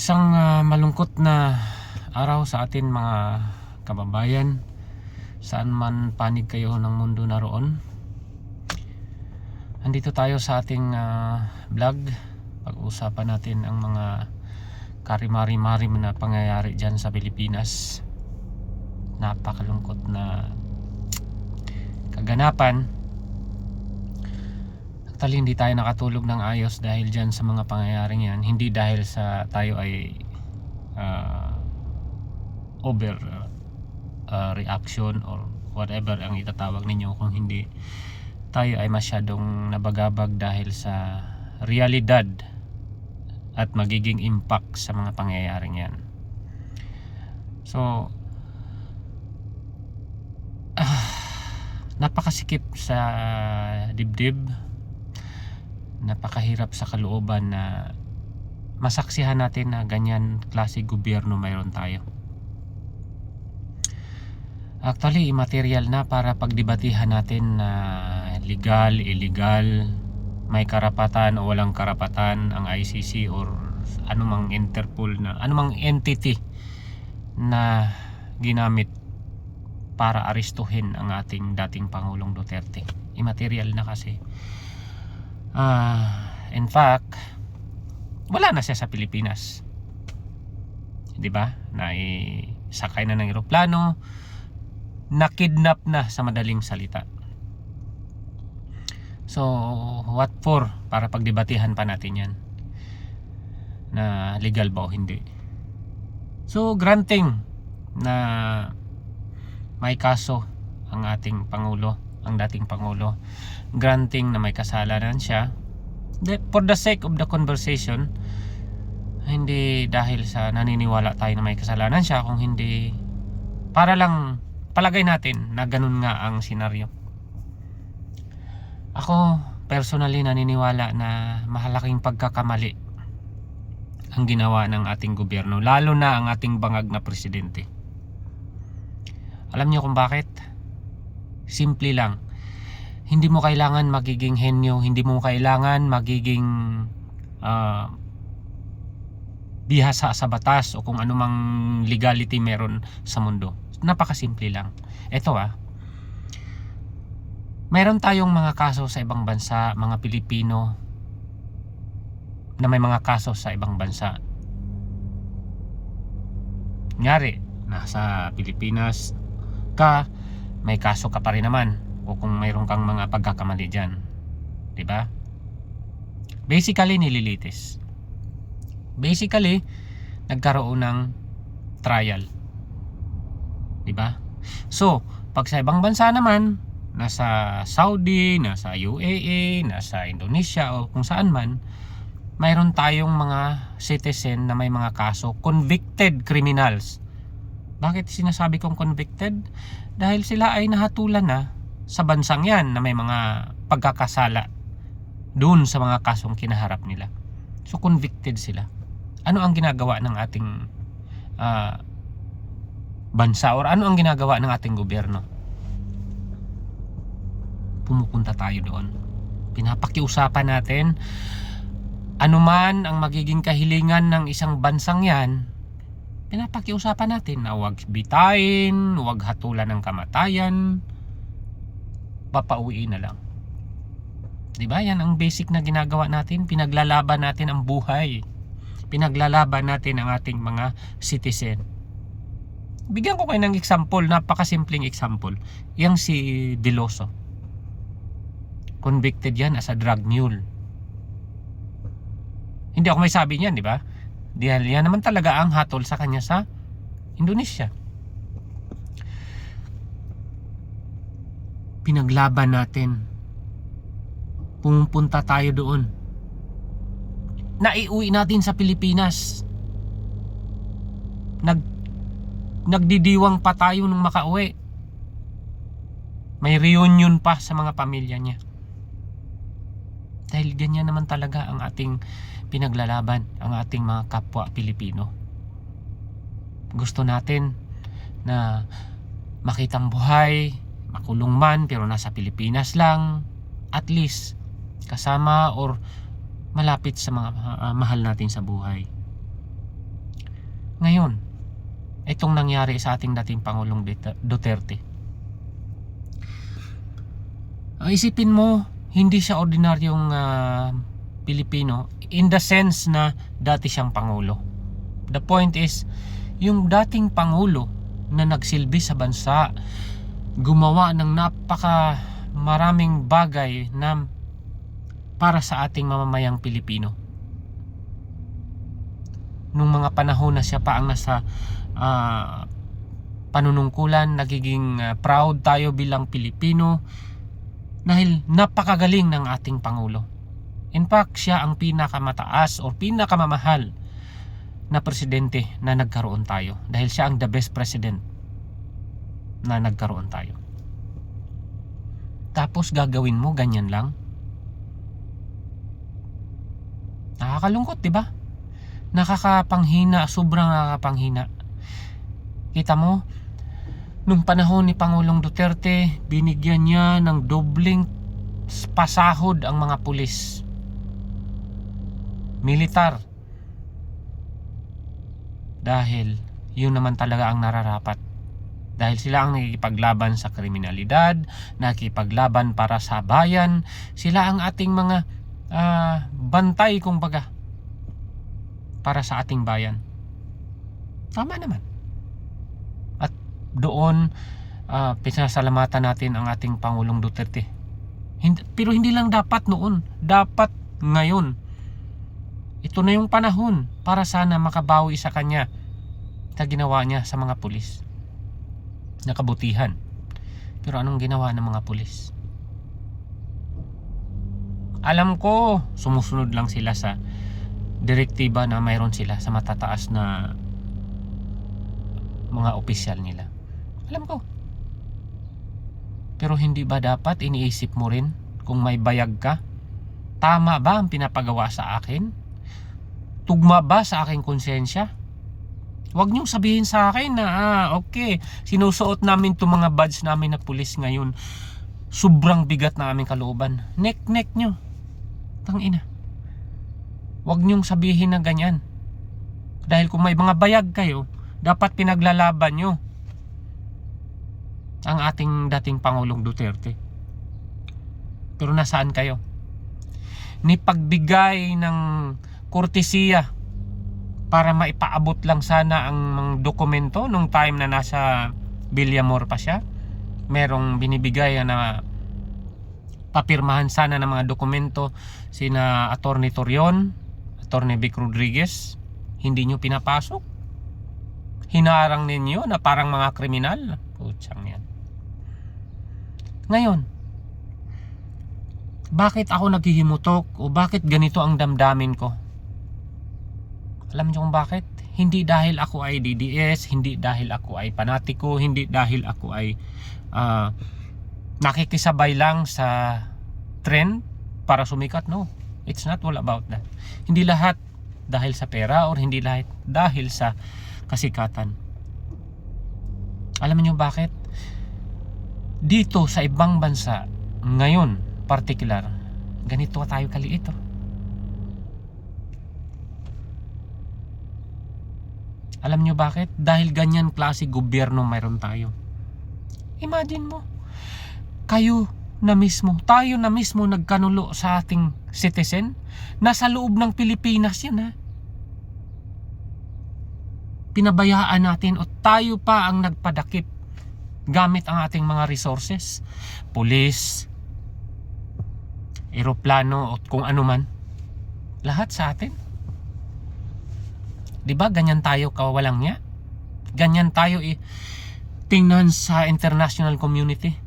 Isang malungkot na araw sa atin mga kababayan, saan man panig kayo ng mundo naroon. Andito tayo sa ating vlog. Pag-uusapan natin ang mga karimari-mari na pangyayari dyan sa Pilipinas. Napakalungkot na kaganapan. Actually, hindi tayo nakatulog ng ayos dahil dyan sa mga pangyayaring yan. Hindi dahil sa tayo ay over reaction or whatever ang itatawag ninyo, kung hindi tayo ay masyadong nabagabag dahil sa realidad at magiging impact sa mga pangyayaring yan. So napakasikip sa dibdib, napakahirap sa kalooban na masaksihan natin na ganyan klase gobyerno mayroon tayo. Actually, immaterial na para pagdebatihan natin na legal, illegal, may karapatan o walang karapatan ang ICC or anumang Interpol na anumang entity na ginamit para arestuhin ang ating dating Pangulong Duterte. Immaterial na kasi. In fact, wala na siya sa Pilipinas. 'Di ba? Sakay na ng eroplano, nakidnap na sa madaling salita. So, what for? Para pagdebatihan pa natin yan na legal ba o hindi. So, granting na may kaso ang ating Pangulo, ang dating Pangulo, granting na may kasalanan siya, for the sake of the conversation, hindi dahil sa naniniwala tayo na may kasalanan siya, kung hindi para lang palagay natin na ganun nga ang senaryo. Ako personally naniniwala na mahalaking pagkakamali ang ginawa ng ating gobyerno, lalo na ang ating bangag na presidente. Alam niyo kung bakit? Simple lang. Hindi mo kailangan magiging henyo, hindi mo kailangan magiging bihasa sa batas o kung anumang legality meron sa mundo. Napakasimple lang. Ito mayroon tayong mga kaso sa ibang bansa, mga Pilipino na may mga kaso sa ibang bansa. Kunyari, nasa Pilipinas ka, may kaso ka pa rin naman, o kung mayroon kang mga pagkakamali dyan, diba? Basically, nililitis. Basically, nagkaroon ng trial, diba? So, pag sa ibang bansa naman, nasa Saudi, nasa UAE, nasa Indonesia o kung saan man, mayroon tayong mga citizen na may mga kaso, convicted criminals. Bakit sinasabi kong convicted? Dahil sila ay nahatulan na sa bansang yan na may mga pagkakasala doon sa mga kasong kinaharap nila. So convicted sila. Ano ang ginagawa ng ating bansa or ano ang ginagawa ng ating gobyerno? Pumupunta tayo doon. Pinapakiusapan natin anuman ang magiging kahilingan ng isang bansang yan, pinapakiusapan natin na huwag bitain, huwag hatulan ng kamatayan, papauwi na lang. Diba? Yan ang basic na ginagawa natin. Pinaglalaban natin ang buhay. Pinaglalaban natin ang ating mga citizen. Bigyan ko kayo ng example, napakasimpleng example. Yang si Veloso. Convicted yan as a drug mule. Hindi ako may sabi niyan, di ba? Dahil yan naman talaga ang hatol sa kanya sa Indonesia. Pinaglaban natin. Pumunta tayo doon. Naiuwi natin sa Pilipinas. Nagdidiwang pa tayo nung makauwi. May reunion pa sa mga pamilya niya. Dahil ganyan naman talaga ang ating pinaglalaban, ang ating mga kapwa Pilipino. Gusto natin na makitang buhay, makulong man pero nasa Pilipinas lang, at least kasama or malapit sa mga mahal natin sa buhay. Ngayon, itong nangyari sa ating dating Pangulong Duterte. Isipin mo, hindi siya ordinaryong Pilipino in the sense na dati siyang Pangulo. The point is, yung dating Pangulo na nagsilbi sa bansa, gumawa ng napaka maraming bagay na para sa ating mamamayang Pilipino. Nung mga panahon na siya pa ang nasa panunungkulan, nagiging proud tayo bilang Pilipino dahil napakagaling ng ating Pangulo. In fact, siya ang pinakamataas o pinakamamahal na presidente na nagkaroon tayo, dahil siya ang the best president na nagkaroon tayo. Tapos gagawin mo ganyan lang? Nakakalungkot, di ba? Nakakapanghina, sobrang nakakapanghina. Kita mo, nung panahon ni Pangulong Duterte, binigyan niya ng dobling pasahod ang mga pulis, militar, dahil yun naman talaga ang nararapat. Dahil sila ang nakikipaglaban sa kriminalidad, nakikipaglaban para sa bayan, sila ang ating mga bantay, kumbaga, para sa ating bayan. Tama naman. At doon pinasalamatan natin ang ating Pangulong Duterte. Pero hindi lang dapat noon, dapat ngayon. Ito na yung panahon para sana makabawi sa kanya sa ginawa niya sa mga pulis. Nakabutihan. Pero anong ginawa ng mga pulis? Alam ko, sumusunod lang sila sa direktiba na mayroon sila sa matataas na mga opisyal nila. Alam ko. Pero hindi ba dapat iniisip mo rin kung may bayag ka? Tama ba ang pinapagawa sa akin? Tugma ba sa aking konsensya? Huwag niyong sabihin sa akin na okay, sinusuot namin itong mga badge namin na pulis ngayon, sobrang bigat na aming kalooban. Neck nyo. Tangina. Huwag niyong sabihin na ganyan. Dahil kung may mga bayag kayo, dapat pinaglalaban nyo ang ating dating Pangulong Duterte. Pero nasaan kayo? Ni pagbigay ng kortesiya para maipaabot lang sana ang mga dokumento nung time na nasa Villamor pa siya. Merong binibigay na papirmahan sana ng mga dokumento sina Attorney Torion, Attorney Vic Rodriguez. Hindi nyo pinapasok. Hinarang ninyo na parang mga kriminal. Putsang yan. Ngayon, bakit ako naghihimutok o bakit ganito ang damdamin ko? Alam niyo kung bakit? Hindi dahil ako ay DDS, hindi dahil ako ay panatiko, hindi dahil ako ay nakikisabay lang sa trend para sumikat. No, it's not all about that. Hindi lahat dahil sa pera or hindi lahat dahil sa kasikatan. Alam niyo bakit? Dito sa ibang bansa, ngayon particular, ganito tayo kaliit. Alam nyo bakit? Dahil ganyan klase gobyerno mayroon tayo. Imagine mo, kayo na mismo, tayo na mismo nagkanulo sa ating citizen. Nasa loob ng Pilipinas yun, ha. Pinabayaan natin o tayo pa ang nagpadakip gamit ang ating mga resources. Pulis, eroplano o kung ano man. Lahat sa atin. Diba ganyan tayo kawalang niya? Ganyan tayo tingnan sa international community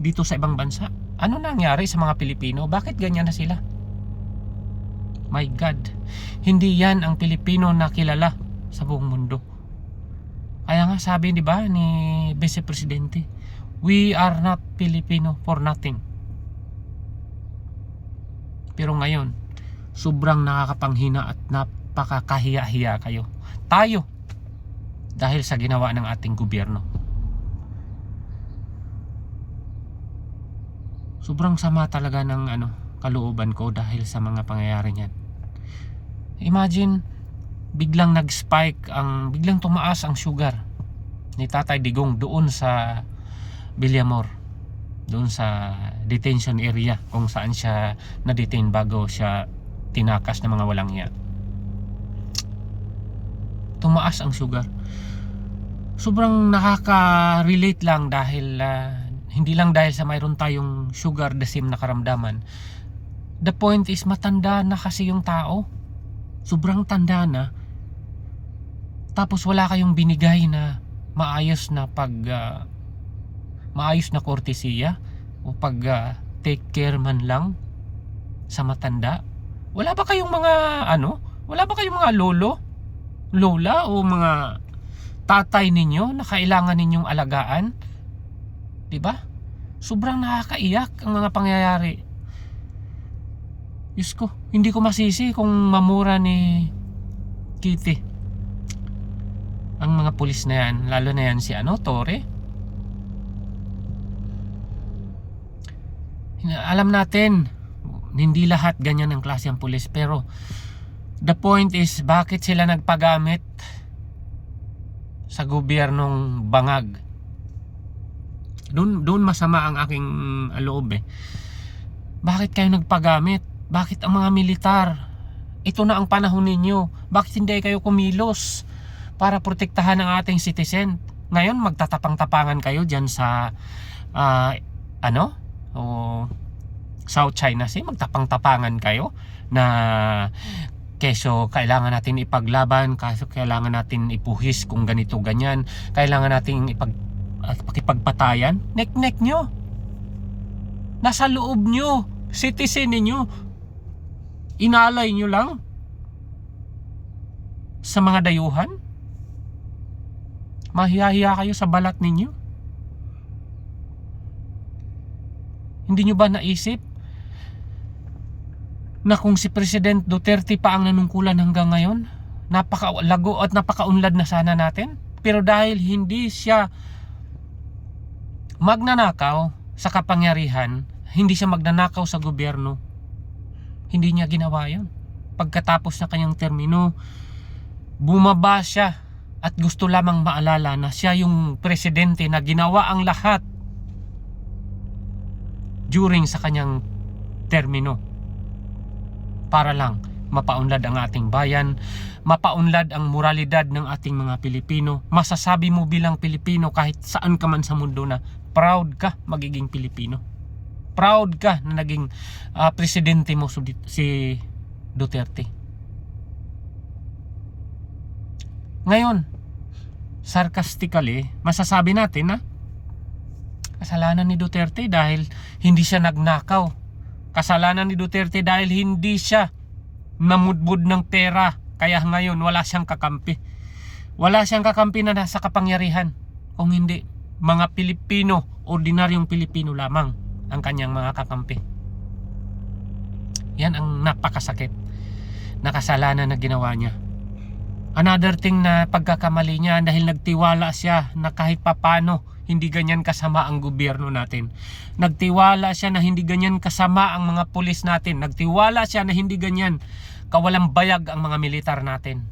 dito sa ibang bansa. Ano nangyari sa mga Pilipino? Bakit ganyan na sila? My God, hindi yan ang Pilipino na kilala sa buong mundo. Kaya nga sabi, di ba, ni Vice Presidente, we are not Filipino for nothing. Pero ngayon, sobrang nakakapanghina at napakakahiya-hiya kayo. Tayo, dahil sa ginawa ng ating gobyerno. Sobrang sama talaga ng kalooban ko dahil sa mga pangyayari niyan. Imagine, biglang tumaas ang sugar ni Tatay Digong doon sa Villamor, doon sa detention area kung saan siya na-detain bago siya tinakas ng mga walang hiya. Tumaas ang sugar. Sobrang nakaka-relate lang dahil hindi lang dahil sa mayroon tayong sugar the same na karamdaman. The point is, matanda na kasi yung tao. Sobrang tanda na. Tapos wala kayong binigay na maayos na kortesiya o take care man lang sa matanda. Wala ba kayong mga lolo, lola o mga tatay ninyo na kailangan ninyong alagaan? 'Di ba? Sobrang nakakaiyak ang mga pangyayari. Diyos ko, hindi ko masisi kung mamura ni Kitty ang mga pulis na yan, lalo na yan si Torre. Alam natin, hindi lahat ganyan ang klase ang pulis, pero the point is, bakit sila nagpagamit sa gobyernong bangag? Doon masama ang aking loob eh. Bakit kayo nagpagamit? Bakit ang mga militar? Ito na ang panahon ninyo. Bakit hindi kayo kumilos para protektahan ang ating citizen? Ngayon magtatapang-tapangan kayo dyan sa South China Sea. Magtapang-tapangan kayo na keso kailangan natin ipaglaban, kaso kailangan natin ipuhis kung ganito ganyan, kailangan natin pakipagpatayan. Nek-nek nyo. Nasa loob nyo, citizen ninyo. Inalay nyo lang sa mga dayuhan. Mahiya-hiya kayo sa balat ninyo. Hindi nyo ba naisip na kung si President Duterte pa ang nanungkulan hanggang ngayon, napakalago at napakaunlad na sana natin? Pero dahil hindi siya magnanakaw sa kapangyarihan, hindi siya magnanakaw sa gobyerno, hindi niya ginawa yun. Pagkatapos na kanyang termino, bumaba siya at gusto lamang maalala na siya yung presidente na ginawa ang lahat during sa kanyang termino para lang mapaunlad ang ating bayan, mapaunlad ang moralidad ng ating mga Pilipino. Masasabi mo bilang Pilipino kahit saan ka man sa mundo na proud ka magiging Pilipino. Proud ka na naging presidente mo si Duterte. Ngayon, sarcastically, masasabi natin na kasalanan ni Duterte dahil hindi siya nagnakaw. Kasalanan ni Duterte dahil hindi siya namudbud ng pera. Kaya ngayon wala siyang kakampi. Wala siyang kakampi na nasa kapangyarihan. Kung hindi, mga Pilipino, ordinaryong Pilipino lamang ang kanyang mga kakampi. Yan ang napakasakit na kasalanan na ginawa niya. Another thing na pagkakamali niya dahil nagtiwala siya na kahit papano hindi ganyan kasama ang gobyerno natin. Nagtiwala siya na hindi ganyan kasama ang mga pulis natin. Nagtiwala siya na hindi ganyan kawalang bayag ang mga militar natin.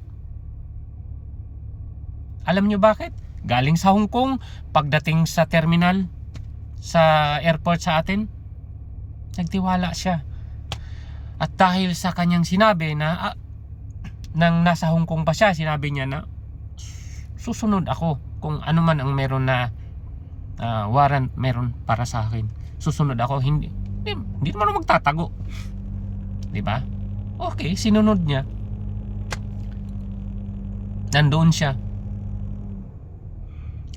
Alam nyo bakit? Galing sa Hong Kong, pagdating sa terminal, sa airport sa atin, nagtiwala siya. At dahil sa kanyang sinabi na nang nasa Hong Kong pa siya, sinabi niya na susunod ako kung ano man ang meron na warrant meron para sa akin. Susunod ako, hindi naman ako magtatago. 'Di ba? Okay, sinunod niya. Nandoon siya.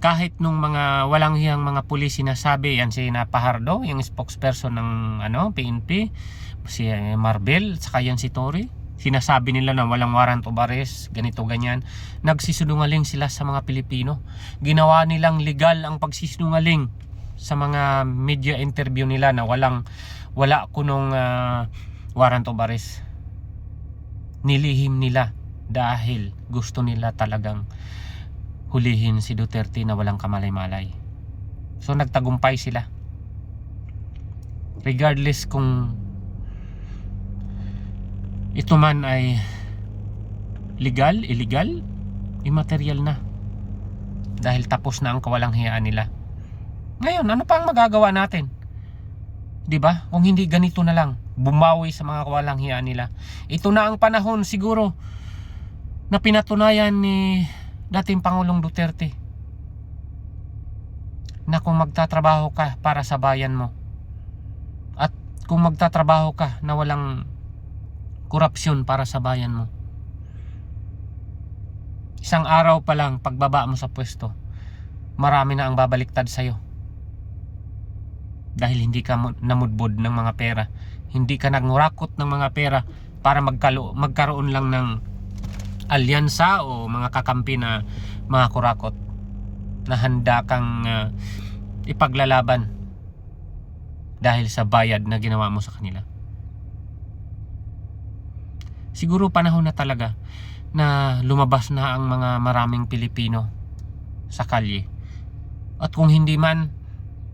Kahit nung mga walang hiyang mga pulis sinasabi, yan si Napahardo, yung spokesperson ng PNP, si Marbel, saka yan si Tory, sinasabi nila na walang warrant of arrest, ganito ganyan. Nagsisinungaling sila sa mga Pilipino. Ginawa nilang legal ang pagsisinungaling sa mga media interview nila na wala kunong warrant of arrest. Nilihim nila dahil gusto nila talagang hulihin si Duterte na walang kamalay-malay. So nagtagumpay sila. Regardless kung ito man ay legal, illegal, immaterial na. Dahil tapos na ang kawalanghiyaan nila. Ngayon, ano pa ang magagawa natin? 'Di ba? Kung hindi ganito na lang, bumawi sa mga kawalanghiyaan nila. Ito na ang panahon siguro na pinatunayan ni dating Pangulong Duterte na kung magtatrabaho ka para sa bayan mo at kung magtatrabaho ka na walang korupsyon para sa bayan mo, isang araw pa lang pagbaba mo sa pwesto, marami na ang babaliktad sa'yo. Dahil hindi ka namudbod ng mga pera, hindi ka nangurakot ng mga pera para magkaroon lang ng alyansa o mga kakampi na mga kurakot na handa kang ipaglalaban dahil sa bayad na ginawa mo sa kanila. Siguro panahon na talaga na lumabas na ang mga maraming Pilipino sa kalye. At kung hindi man,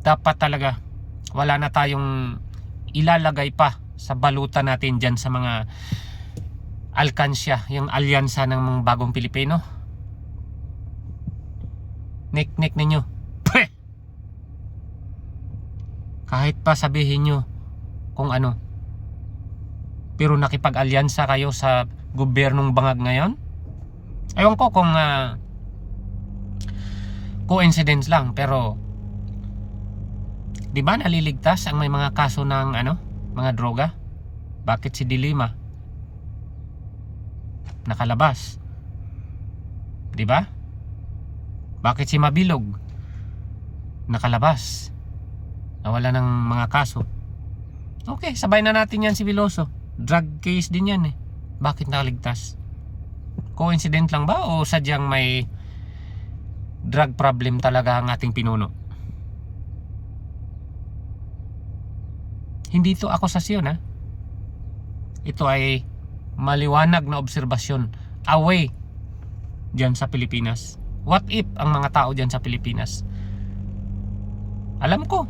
dapat talaga wala na tayong ilalagay pa sa balutan natin dyan sa mga alkansya, yung alyansa ng mga bagong Pilipino. Nek-nek ninyo. Pweh! Kahit pa sabihin nyo kung ano, pero nakipag-alyansa kayo sa gobyernong bangag ngayon. Ewan ko kung coincidence lang, pero di ba naliligtas ang may mga kaso ng mga droga? Bakit si Dilima nakalabas? Di ba? Bakit si Mabilog nakalabas? Nawala ng mga kaso. Okay, sabay na natin yan si Veloso. Drug case din yan eh. Bakit nakaligtas? Coincident lang ba o sadyang may drug problem talaga ang ating pinuno? Hindi ito akusasyon ha. Ito ay maliwanag na obserbasyon away dyan sa Pilipinas. What if ang mga tao dyan sa Pilipinas, alam ko,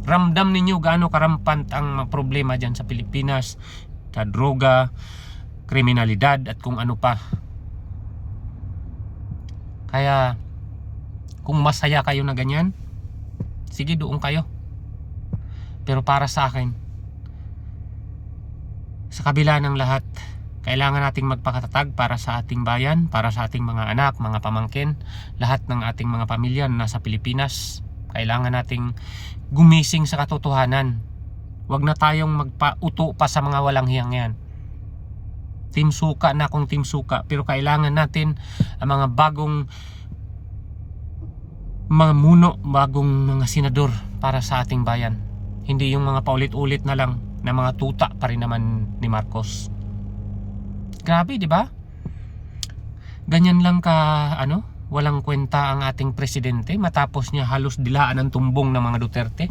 ramdam ninyo gaano karampant ang problema dyan sa Pilipinas, sa droga, kriminalidad at kung ano pa. Kaya kung masaya kayo na ganyan, sige doon kayo. Pero para sa akin, sa kabila ng lahat, kailangan nating magpakatatag para sa ating bayan, para sa ating mga anak, mga pamangkin, lahat ng ating mga pamilya na nasa Pilipinas. Kailangan nating gumising sa katotohanan. Huwag na tayong magpauto pa sa mga walang hiyang yan. Team Suka na kung Team Suka, pero kailangan natin ang mga bagong mga muno, bagong mga senador para sa ating bayan. Hindi yung mga paulit-ulit na lang na mga tuta pa rin naman ni Marcos. Grabe, di ba? Ganyan lang ka walang kwenta ang ating presidente matapos niya halos dilaan ang tumbong ng mga Duterte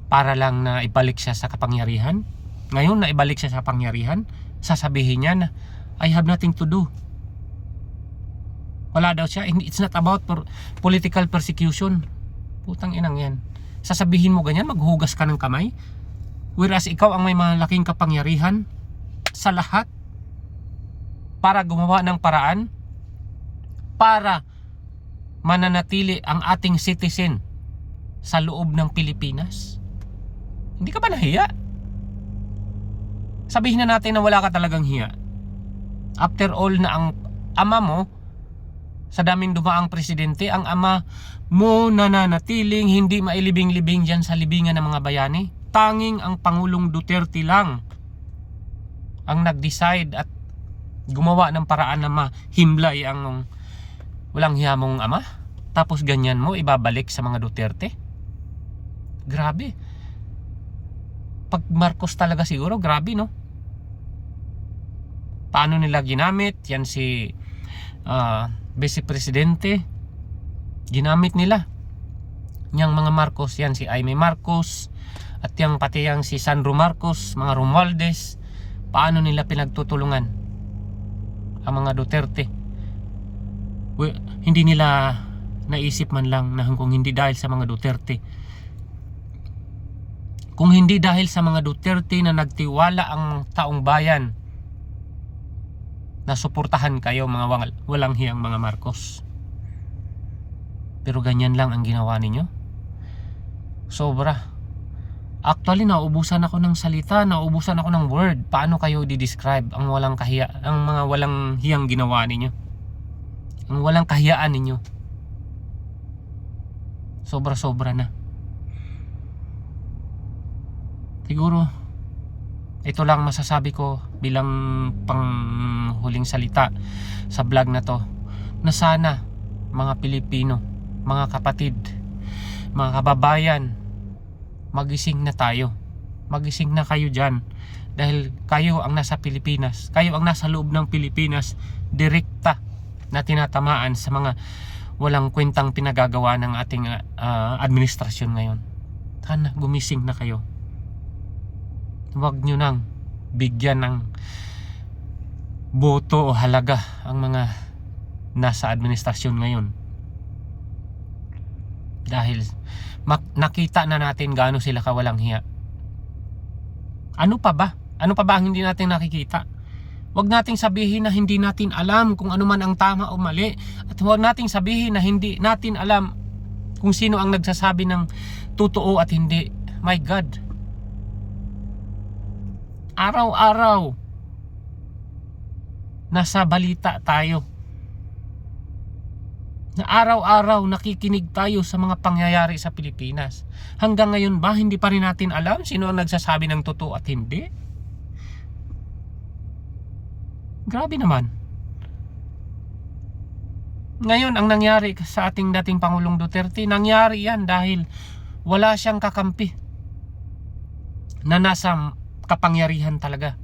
para lang na ibalik siya sa kapangyarihan. Ngayon na ibalik siya sa kapangyarihan, sasabihin niya na I have nothing to do. Wala daw siya. It's not about political persecution. Putang inang yan. Sasabihin mo ganyan, maghugas ka ng kamay, whereas ikaw ang may malaking kapangyarihan sa lahat para gumawa ng paraan para mananatili ang ating citizen sa loob ng Pilipinas. Hindi ka ba nahiya? Sabihin na natin na wala ka talagang hiya. After all na ang ama mo, sa daming dumaang presidente, ang ama mo nananatiling hindi mailibing-libing dyan sa libingan ng mga bayani. Tanging ang Pangulong Duterte lang ang nag-decide at gumawa ng paraan na mahimlay ang walang hiyamong ama. Tapos ganyan mo ibabalik sa mga Duterte. Grabe. Pag Marcos talaga siguro, grabe no. Paano nila ginamit yan si Vice Presidente, ginamit nila yang mga Marcos, yan si Aimee Marcos at yang pati yang si Sandro Marcos, mga Romualdez. Paano nila pinagtutulungan ang mga Duterte? Hindi nila naisip man lang na kung hindi dahil sa mga Duterte, kung hindi dahil sa mga Duterte na nagtiwala ang taong bayan Nasuportahan kayo mga walang hiyang mga Marcos. Pero ganyan lang ang ginawa ninyo. Sobra. Actually, nauubusan ako ng salita, nauubusan ako ng word. Paano kayo di-describe ang mga walang hiyang ginawa ninyo? Ang walang kahiyaan ninyo. Sobra-sobra na. Siguro ito lang masasabi ko bilang panghuling salita sa vlog na to, na sana mga Pilipino, mga kapatid, mga kababayan, magising na tayo. Magising na kayo dyan. Dahil kayo ang nasa Pilipinas, kayo ang nasa loob ng Pilipinas, direkta na tinatamaan sa mga walang kwentang pinagagawa ng ating administrasyon ngayon. Sana gumising na kayo. Huwag nyo nang bigyan ng boto o halaga ang mga nasa administrasyon ngayon. Dahil nakita na natin gaano sila kawalang hiya. Ano pa ba? Ano pa ba ang hindi natin nakikita? Huwag nating sabihin na hindi natin alam kung ano man ang tama o mali. At huwag nating sabihin na hindi natin alam kung sino ang nagsasabi ng totoo at hindi. My God. Araw-araw nasa balita tayo. Na araw-araw nakikinig tayo sa mga pangyayari sa Pilipinas. Hanggang ngayon ba hindi pa rin natin alam sino ang nagsasabi ng totoo at hindi? Grabe naman. Ngayon ang nangyari sa ating dating Pangulong Duterte, nangyari yan dahil wala siyang kakampi na nasa kapangyarihan talaga.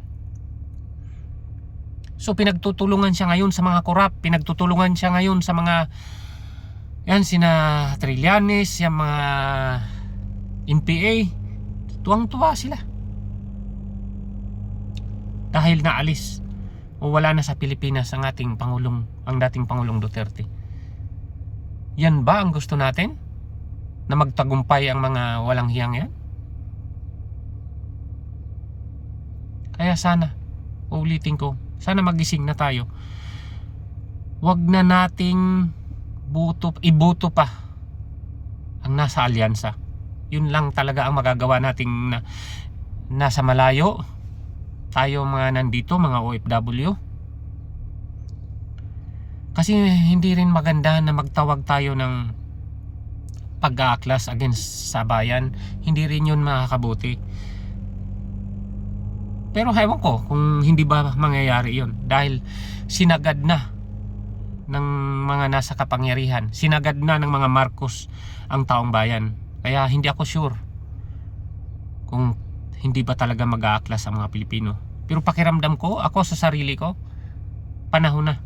So pinagtutulungan siya ngayon sa mga korap, pinagtutulungan siya ngayon sa mga sina Trillanes, yung mga NPA. Tuwang-tuwa sila dahil naalis o wala na sa Pilipinas ang dating Pangulong Duterte. Yan ba ang gusto natin? Na magtagumpay ang mga walang hiyang yan? Kaya sana, ulitin ko, sana magising na tayo. Huwag na nating iboto pa ang nasa alyansa. Yun lang talaga ang magagawa nating nasa malayo. Tayo mga nandito, mga OFW. Kasi hindi rin maganda na magtawag tayo ng pag-aaklas against sa bayan. Hindi rin yun makakabuti. Pero ewan ko kung hindi ba mangyayari yun. Dahil sinagad na ng mga nasa kapangyarihan. Sinagad na ng mga Marcos ang taong bayan. Kaya hindi ako sure kung hindi ba talaga mag-aaklas ang mga Pilipino. Pero pakiramdam ko, ako sa sarili ko, panahon na.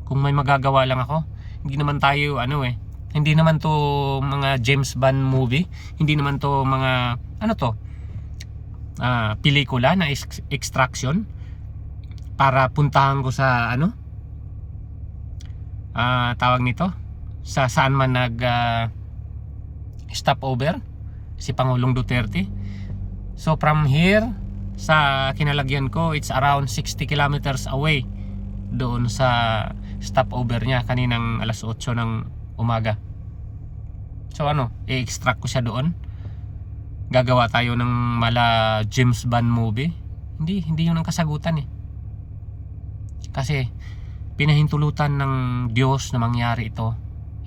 Kung may magagawa lang ako, hindi naman tayo hindi naman to mga James Bond movie, hindi naman to mga pelikula na extraction para puntahan ko sa tawag nito, sa saan man stopover si Pangulong Duterte. So from here sa kinalagyan ko, it's around 60 kilometers away doon sa stopover niya kaninang alas 8 ng umaga. So i-extract ko siya doon. Gagawa tayo ng mala James Bond movie. Hindi yun ang kasagutan Kasi pinahintulutan ng Diyos na mangyari ito.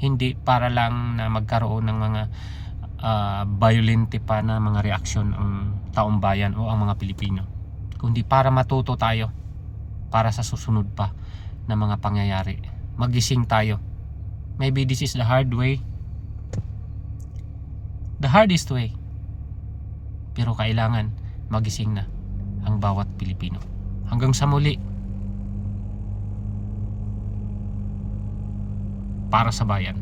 Hindi para lang na magkaroon ng mga violente pa na mga reaksyon ang taong bayan o ang mga Pilipino. Kundi para matuto tayo para sa susunod pa na mga pangyayari. Magising tayo. Maybe this is the hard way. The hardest way. Pero kailangan magising na ang bawat Pilipino. Hanggang sa muli. Para sa bayan.